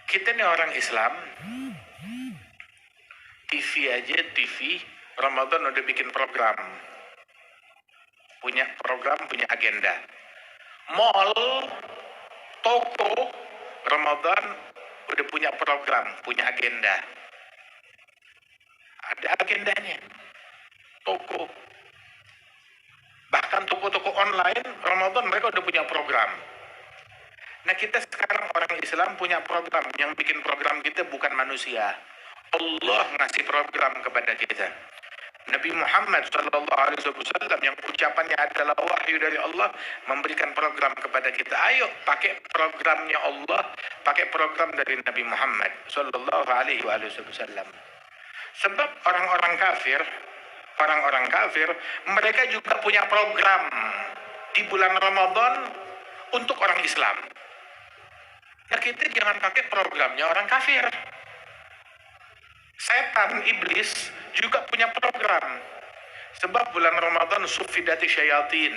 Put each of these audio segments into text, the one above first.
Kita nih orang Islam, TV Ramadan udah bikin program, punya agenda. Mall, toko, Ramadan udah punya program, punya agenda. Ada agendanya. Toko, bahkan toko-toko online, Ramadan mereka udah punya program. Nah, kita sekarang orang Islam punya program. Yang bikin program kita bukan manusia. Allah ngasih program kepada kita. Nabi Muhammad SAW yang ucapannya adalah wahyu dari Allah memberikan program kepada kita. Ayo pakai programnya Allah, pakai program dari Nabi Muhammad SAW. Sebab orang-orang kafir, mereka juga punya program di bulan Ramadan untuk orang Islam. Nah, kita jangan pakai programnya orang kafir. Setan, iblis juga punya program. Sebab bulan Ramadan sufidati syayatin.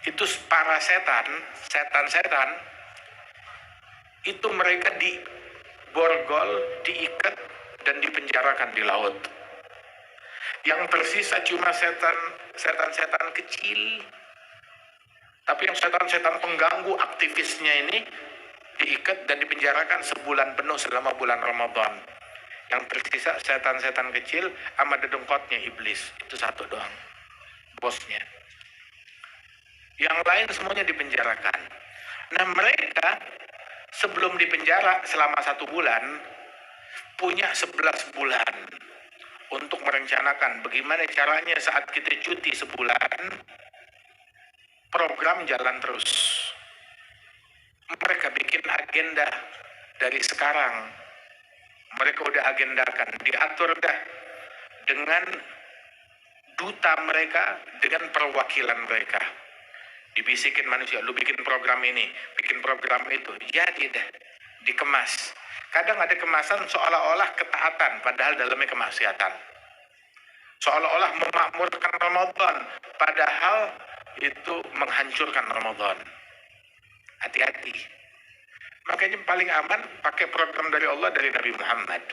Itu para setan, itu mereka diborgol, diikat, dan dipenjarakan di laut. Yang tersisa cuma setan-setan kecil. Tapi yang setan-setan pengganggu aktivisnya ini diikat dan dipenjarakan sebulan penuh selama bulan Ramadan. Yang tersisa setan-setan kecil sama dedengkotnya iblis. Itu satu doang, bosnya. Yang lain semuanya dipenjarakan. Nah, mereka sebelum dipenjara selama 1 bulan punya 11 bulan untuk merencanakan bagaimana caranya saat kita cuti sebulan, program jalan terus. Mereka bikin agenda dari sekarang. Mereka udah agendakan, diatur dah dengan duta mereka, dengan perwakilan mereka. Dibisikin manusia, lu bikin program ini, bikin program itu. Jadi dah, dikemas. Kadang ada kemasan seolah-olah ketaatan, padahal dalamnya kemaksiatan. Seolah-olah memakmurkan Ramadan, padahal itu menghancurkan Ramadan. Hati-hati. Makanya paling aman pakai program dari Allah, dari Nabi Muhammad.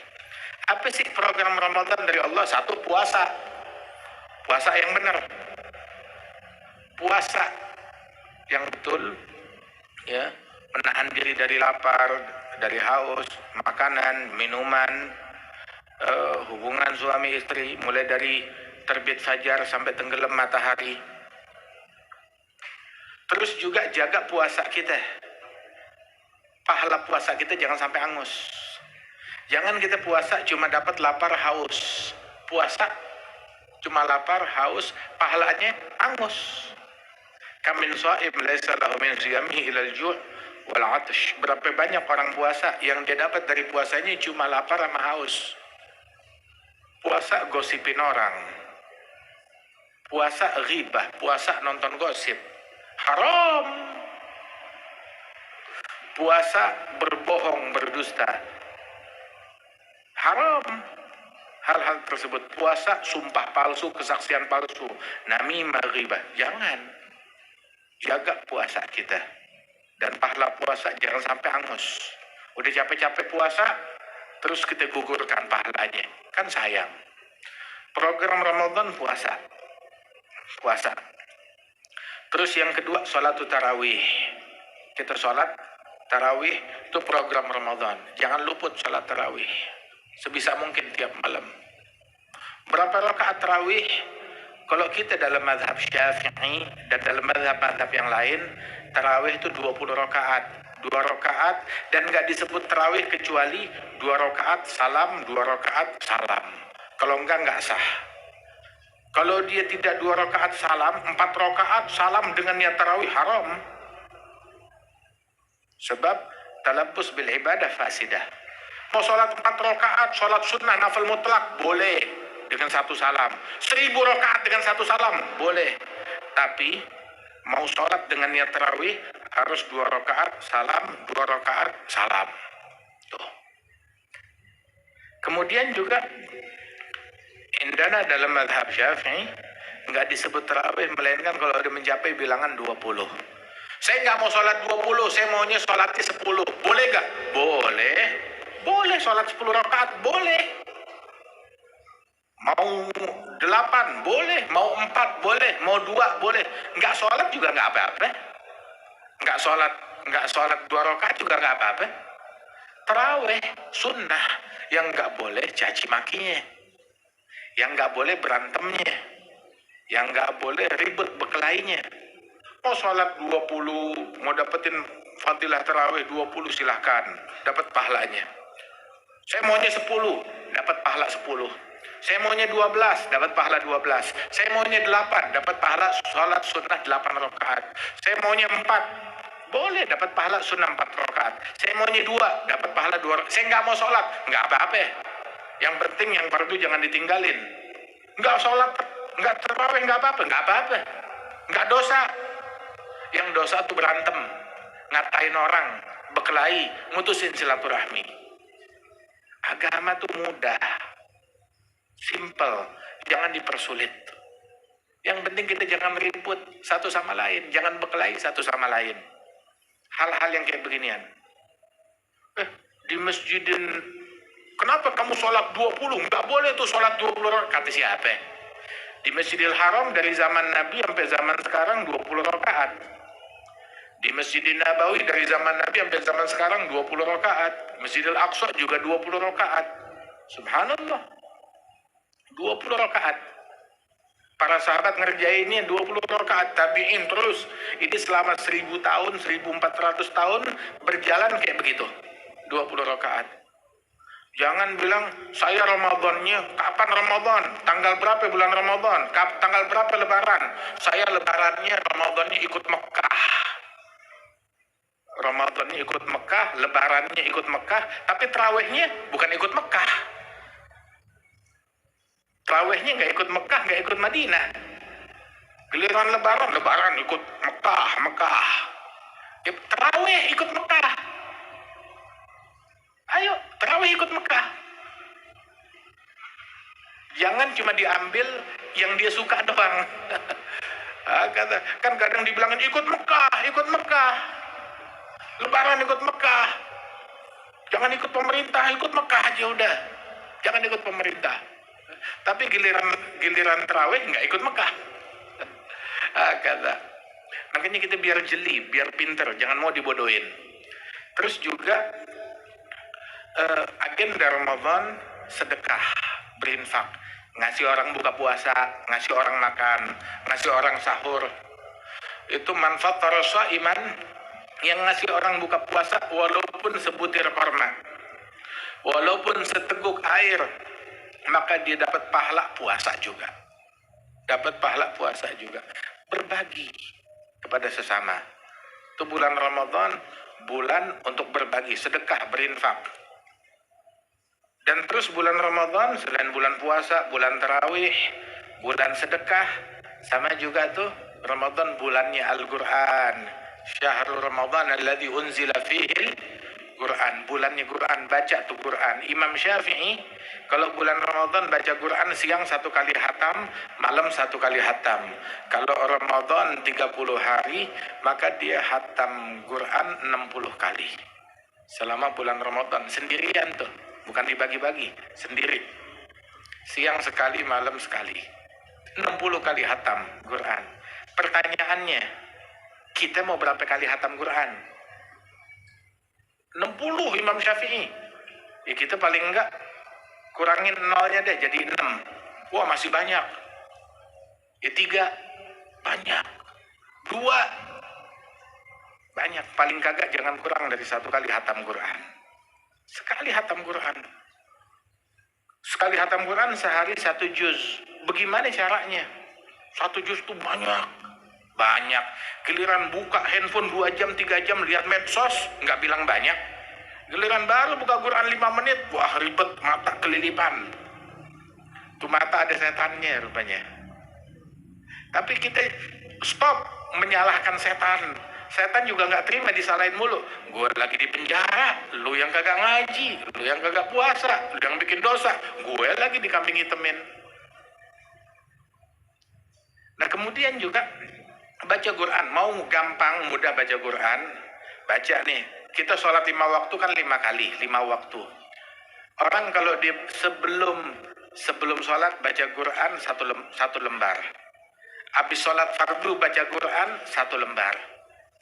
Apa sih program Ramadan dari Allah? 1, puasa. Puasa yang benar. Puasa yang betul, ya, menahan diri dari lapar, dari haus, makanan, minuman, hubungan suami istri, mulai dari terbit fajar sampai tenggelam matahari. Terus juga jaga puasa kita. Pahala puasa kita jangan sampai angus. Jangan kita puasa cuma dapat lapar haus. Puasa cuma lapar haus, pahalanya angus. Kamin shaim laisa lahu min siyamihi ilal ju' wal 'atsh. Berapa banyak orang puasa yang dia dapat dari puasanya cuma lapar sama haus. Puasa gosipin orang. Puasa ghibah, puasa nonton gosip. Haram. Puasa berbohong, berdusta. Haram. Hal-hal tersebut. Puasa sumpah palsu, kesaksian palsu, namimah, ghibah. Jangan. Jaga puasa kita. Dan pahala puasa jangan sampai angus. Udah capek-capek puasa, terus kita gugurkan pahalanya. Kan sayang. Program Ramadan puasa. Terus yang kedua, sholat tarawih. Kita sholat tarawih itu program Ramadan. Jangan luput sholat tarawih. Sebisa mungkin tiap malam. Berapa rakaat tarawih? Kalau kita dalam mazhab Syafi'i dan dalam mazhab-mazhab yang lain, tarawih itu 20 rakaat. 2 rakaat dan nggak disebut tarawih kecuali 2 rakaat salam, 2 rakaat salam. Kalau nggak sah. Kalau dia tidak 2 rakaat salam, 4 rakaat salam dengan niat tarawih haram. Sebab talabbus bil ibadah fasidah. Mau sholat 4 rakaat, sholat sunnah, nafil mutlak, boleh dengan 1 salam. 1000 rakaat dengan 1 salam, boleh. Tapi mau sholat dengan niat tarawih harus 2 rakaat salam, 2 rakaat salam. Tuh. Kemudian juga indana dalam mazhab Syafi'i nggak disebut tarawih melainkan kalau udah mencapai bilangan 20. Saya nggak mau sholat 20, saya maunya sholatnya 10. Boleh nggak? Boleh. boleh sholat 10 rakaat, boleh. Mau 8 boleh, mau 4 boleh, mau 2 boleh. Nggak sholat juga nggak apa-apa. Nggak sholat 2 rakaat juga nggak apa-apa. Taraweh sunnah, yang nggak boleh caci makinya, yang nggak boleh berantemnya, yang nggak boleh ribut berkelainya. Mau sholat 20, mau dapetin fadilah taraweh 20 silahkan, dapat pahalanya. Saya maunya 10, dapat pahala 10. Saya maunya 12, dapat pahala 12. Saya maunya 8, dapat pahala sholat sunnah 8 rakaat. Saya maunya 4, boleh dapat pahala sunnah 4 rakaat. Saya maunya 2, dapat pahala 2 rakaat. Saya nggak mau sholat, nggak apa-apa. Yang penting yang fardu jangan ditinggalin. Nggak sholat, nggak tarawih, nggak apa-apa, nggak dosa. Yang dosa tuh berantem, ngatain orang, berkelahi, mutusin silaturahmi. Agama tuh mudah, simple, jangan dipersulit. Yang penting kita jangan ribut satu sama lain, jangan berkelahi satu sama lain. Hal-hal yang kayak beginian. Di masjidin, kenapa kamu sholat 20? Nggak boleh tuh sholat 20 rakaat. Kata siapa? Di Masjidil Haram dari zaman Nabi sampai zaman sekarang 20 rakaat. Di Masjidil Nabawi dari zaman Nabi sampai zaman sekarang 20 rakaat. Masjidil Aqsa juga 20 rakaat. Subhanallah. 20 rakaat. Para sahabat ngerjainnya 20 rakaat, tabi'in terus. Ini selama 1000 tahun, 1400 tahun berjalan kayak begitu. 20 rakaat. Jangan bilang, saya Ramadannya, kapan Ramadan? Tanggal berapa bulan Ramadan? Tanggal berapa Lebaran? Saya Lebarannya, Ramadannya ikut Mekah. Ramadannya ikut Mekah, Lebarannya ikut Mekah, tapi terawihnya bukan ikut Mekah. Terawihnya nggak ikut Mekah, nggak ikut Madinah. Giliran Lebaran ikut Mekah. Terawih ikut Mekah. Ayo, terawih ikut Mekah. Jangan cuma diambil yang dia suka doang. Kan kadang dibilangin ikut Mekah. Lebaran ikut Mekah. Jangan ikut pemerintah, ikut Mekah aja udah. Jangan ikut pemerintah. Tapi giliran terawih nggak ikut Mekah. Makanya kita biar jeli, biar pinter, jangan mau dibodohin. Terus juga agenda Ramadan sedekah, berinfak, ngasih orang buka puasa, ngasih orang makan, ngasih orang sahur. Itu manfaat tarasa iman, yang ngasih orang buka puasa walaupun sebutir korma, walaupun seteguk air, maka dia dapat pahala puasa juga. Berbagi kepada sesama. Itu bulan Ramadan, bulan untuk berbagi, sedekah, berinfak. Dan terus bulan Ramadan, selain bulan puasa, bulan tarawih, bulan sedekah, sama juga tuh Ramadan bulannya Al-Quran. Syahrul Ramadan alladzi unzila fihi Quran, bulannya Quran, baca tuh Quran. Imam Syafi'i kalau bulan Ramadan baca Quran siang 1 kali hatam, malam 1 kali hatam. Kalau Ramadan 30 hari, maka dia hatam Quran 60 kali. Selama bulan Ramadan, sendirian tuh, bukan dibagi-bagi, sendiri. Siang sekali, malam sekali. 60 kali hatam Quran. Pertanyaannya, kita mau berapa kali hatam Quran? 60 Imam Syafi'i. Ya kita paling enggak kurangin nolnya deh jadi 6. Wah masih banyak. Ya 3 banyak. 2 banyak. Paling kagak jangan kurang dari 1 kali hatam Quran. Sekali hatam Quran. Sekali hatam Quran sehari 1 juz. Bagaimana caranya? 1 juz itu banyak. Giliran buka handphone 2 jam 3 jam lihat medsos nggak bilang banyak. Giliran baru buka Quran 5 menit, wah ribet, mata kelilipan. Tuh mata ada setannya rupanya. Tapi kita stop menyalahkan setan. Setan juga nggak terima disalahin mulu. Gue lagi di penjara, lu yang kagak ngaji, lu yang kagak puasa, lu yang bikin dosa, gue lagi dikambing hitemin. Nah kemudian juga baca Quran, mau gampang mudah baca Quran, baca nih. Kita sholat 5 waktu kan 5 kali, 5 waktu. Orang kalau dia sebelum sholat baca Quran satu lembar. Habis sholat fardu baca Quran satu lembar.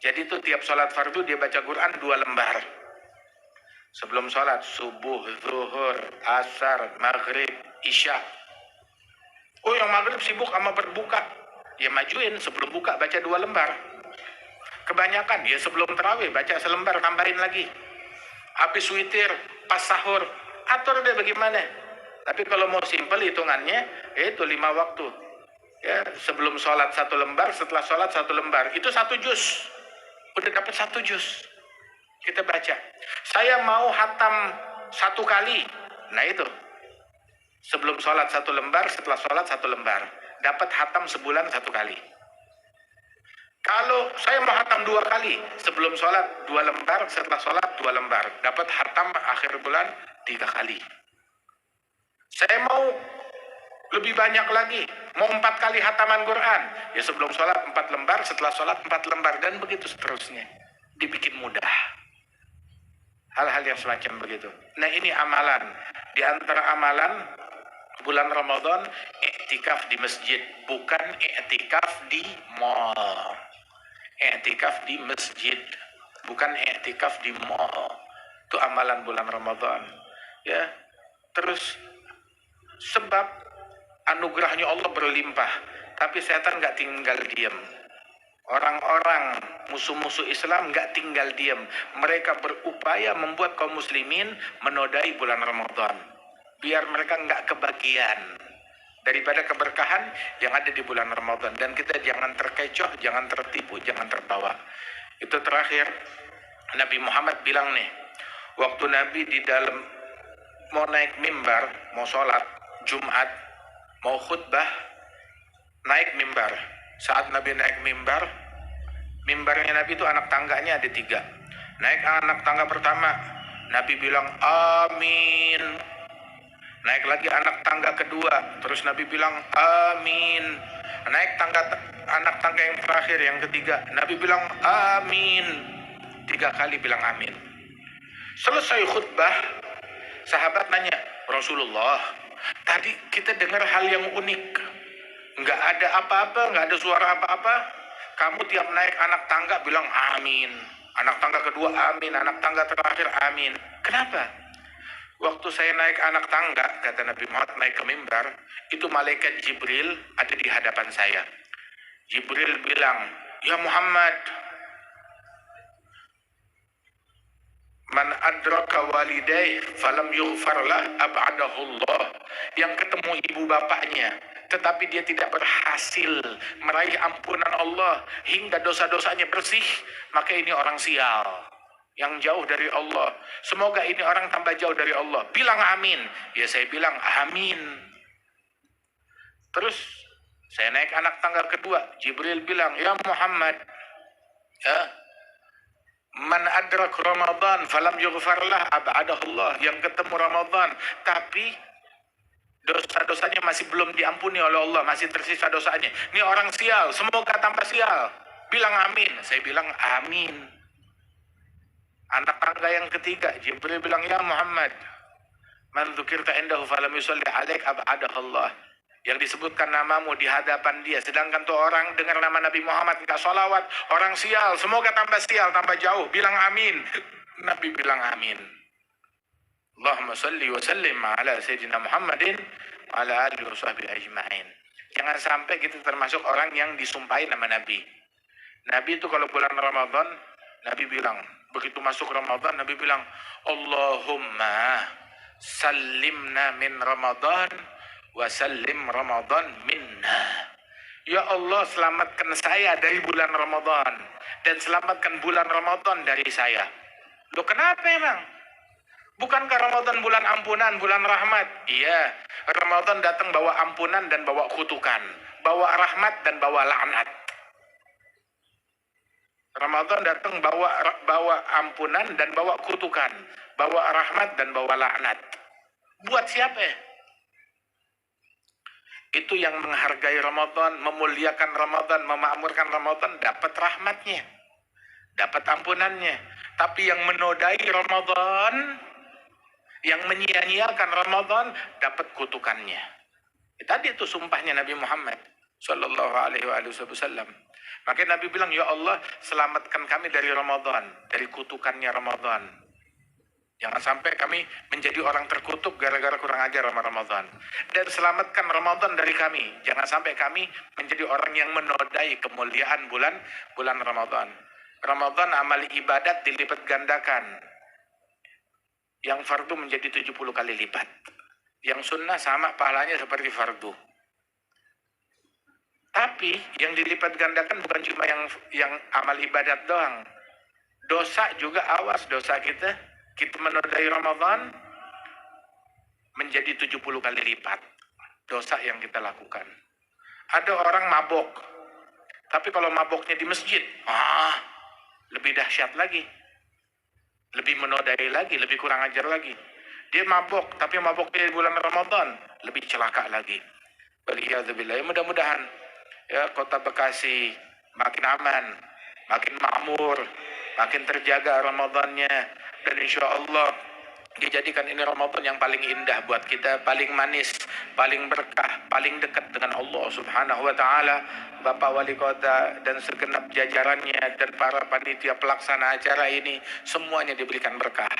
Jadi itu tiap sholat fardu dia baca Quran 2 lembar. Sebelum sholat subuh, zuhur, asar, maghrib, isya. Oh yang maghrib sibuk sama berbuka. Ya majuin sebelum buka baca 2 lembar. Kebanyakan ya sebelum tarawih baca selembar tambahin lagi. Habis witir, pas sahur, atur deh bagaimana. Tapi kalau mau simpel hitungannya, itu 5 waktu. Ya, sebelum sholat 1 lembar, setelah sholat 1 lembar. Itu 1 juz. Udah dapat 1 juz. Kita baca. Saya mau hatam 1 kali. Nah itu. Sebelum sholat 1 lembar, setelah sholat 1 lembar. Dapat hatam sebulan 1 kali. Kalau saya mau hatam 2 kali, sebelum sholat 2 lembar, setelah sholat 2 lembar. Dapat hatam akhir bulan 3 kali. Saya mau lebih banyak lagi, mau 4 kali hataman Quran. Ya sebelum sholat 4 lembar, setelah sholat 4 lembar, dan begitu seterusnya. Dibikin mudah. Hal-hal yang semacam begitu. Nah ini amalan. Di antara amalan bulan Ramadan, i'tikaf di masjid. Bukan i'tikaf di mall. I'tikaf di masjid. Bukan i'tikaf di mall. Itu amalan bulan Ramadan. Ya, terus sebab anugerahnya Allah berlimpah, tapi setan nggak tinggal diam. Orang-orang musuh-musuh Islam nggak tinggal diam. Mereka berupaya membuat kaum muslimin menodai bulan Ramadan, biar mereka nggak kebagian daripada keberkahan yang ada di bulan Ramadan. Dan kita jangan terkecoh, jangan tertipu, jangan terbawa. Itu terakhir Nabi Muhammad bilang nih, waktu Nabi di dalam mau naik mimbar, mau sholat Jumat, mau khutbah, naik mimbar. Saat Nabi naik mimbar, mimbarnya Nabi itu anak tangganya ada 3. Naik anak tangga pertama, Nabi bilang amin. Naik lagi anak tangga kedua, terus Nabi bilang amin. Naik anak tangga yang terakhir, yang ketiga, Nabi bilang amin. 3 kali bilang amin. Selesai khutbah, sahabat nanya, Rasulullah, tadi kita dengar hal yang unik. Nggak ada apa-apa, nggak ada suara apa-apa. Kamu tiap naik anak tangga bilang amin. Anak tangga kedua amin, anak tangga terakhir amin. Kenapa? Waktu saya naik anak tangga, kata Nabi Muhammad, naik ke mimbar, itu malaikat Jibril ada di hadapan saya. Jibril bilang, ya Muhammad, man adraka walidayh falam yughfarlah ab'adahullah. Yang ketemu ibu bapaknya tetapi dia tidak berhasil meraih ampunan Allah hingga dosa-dosanya bersih, maka ini orang sial yang jauh dari Allah. Semoga ini orang tambah jauh dari Allah. Bilang amin. Ya saya bilang amin. Terus saya naik anak tangga kedua, Jibril bilang, ya Muhammad, ya, man adrak Ramadan falam yughfarlah ab'adahullah. Yang ketemu Ramadan tapi dosa-dosanya masih belum diampuni oleh Allah, masih tersisa dosanya. Ini orang sial, semoga tambah sial. Bilang amin. Saya bilang amin. Anak tangga yang ketiga, Jibril bilang, ya Muhammad, man dzukirta indahu falam yusalli alaik ab'adahullah. Yang disebutkan namamu di hadapan dia, sedangkan tuh orang dengar nama Nabi Muhammad enggak sholawat, orang sial, semoga tambah sial, tambah jauh. Bilang amin. Nabi bilang amin. Allahumma salli wa sallim ala Sayyidina Muhammadin wa ala alihi wa sahbihi ajma'in. Jangan sampai kita termasuk orang yang disumpahi nama Nabi. Nabi itu kalau bulan Ramadan, Nabi bilang, begitu masuk Ramadan, Nabi bilang, Allahumma sallimna min Ramadan wa sallim Ramadan minna. Ya Allah, selamatkan saya dari bulan Ramadan dan selamatkan bulan Ramadan dari saya. Loh kenapa emang? Bukankah Ramadan bulan ampunan, bulan rahmat? Iya, Ramadan datang bawa ampunan dan bawa kutukan, bawa rahmat dan bawa laknat. Ramadan datang bawa ampunan dan bawa kutukan, bawa rahmat dan bawa laknat. Buat siapa? Itu yang menghargai Ramadan, memuliakan Ramadan, memakmurkan Ramadan, dapat rahmatnya, dapat ampunannya. Tapi yang menodai Ramadan, Yang menyia-nyiakan Ramadan dapat kutukannya. Tadi itu sumpahnya Nabi Muhammad Sallallahu Alaihi Wasallam. Maka Nabi bilang, ya Allah, selamatkan kami dari Ramadan, dari kutukannya Ramadan. Jangan sampai kami menjadi orang terkutuk gara-gara kurang ajar sama Ramadan. Dan selamatkan Ramadan dari kami. Jangan sampai kami menjadi orang yang menodai kemuliaan bulan Ramadan. Ramadan amal ibadat dilipat gandakan. Yang fardu menjadi 70 kali lipat. Yang sunnah sama pahalanya seperti fardu. Tapi yang dilipat gandakan bukan cuma yang amal ibadat doang. Dosa juga, awas dosa kita menodai Ramadan menjadi 70 kali lipat dosa yang kita lakukan. Ada orang mabok, tapi kalau maboknya di masjid, lebih dahsyat lagi, lebih menodai lagi, lebih kurang ajar lagi. Dia mabok, tapi maboknya di bulan Ramadan, lebih celaka lagi. Waliyadzubillah. Mudah-mudahan ya kota Bekasi makin aman, makin makmur, makin terjaga Ramadannya, dan insya Allah dijadikan ini Ramadan yang paling indah buat kita, paling manis, paling berkah, paling dekat dengan Allah Subhanahu wa Ta'ala. Bapak Wali Kota dan segenap jajarannya dan para panitia pelaksana acara ini semuanya diberikan berkah,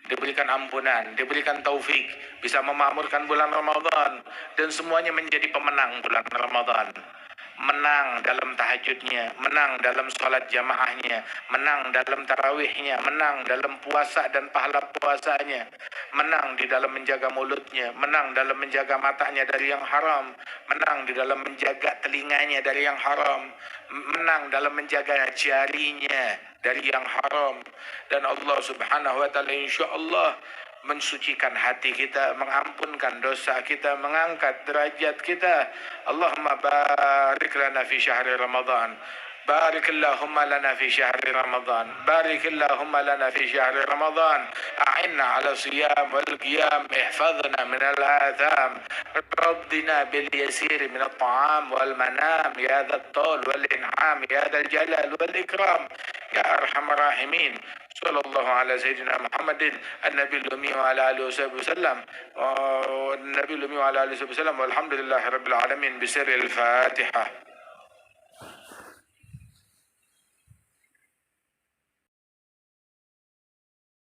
diberikan ampunan, diberikan taufik, bisa memakmurkan bulan Ramadan, dan semuanya menjadi pemenang bulan Ramadan. Menang dalam tahajudnya, menang dalam sholat jamaahnya, menang dalam tarawihnya, menang dalam puasa dan pahala puasanya, menang di dalam menjaga mulutnya, menang dalam menjaga matanya dari yang haram, menang di dalam menjaga telinganya dari yang haram, menang dalam menjaga jarinya dari yang haram. Dan Allah Subhanahu wa Ta'ala insya Allah mensucikan hati kita, mengampunkan dosa kita, mengangkat derajat kita. Allahumma barik lana fi syahri Ramadan. بارك اللهم لنا في شهر رمضان. بارك اللهم لنا في شهر رمضان. أعنا على الصيام والقيام. احفظنا من الآثام. رضنا باليسير من الطعام والمنام يا ذا الطول والإنعام يا ذا الجلال والإكرام يا أرحم الراحمين. صلى الله على سيدنا محمد النبي الأمي وعلى آله وصحبه وسلم. والنبي الأمي وعلى آله وصحبه وسلم. والحمد لله رب العالمين بسر الفاتحة.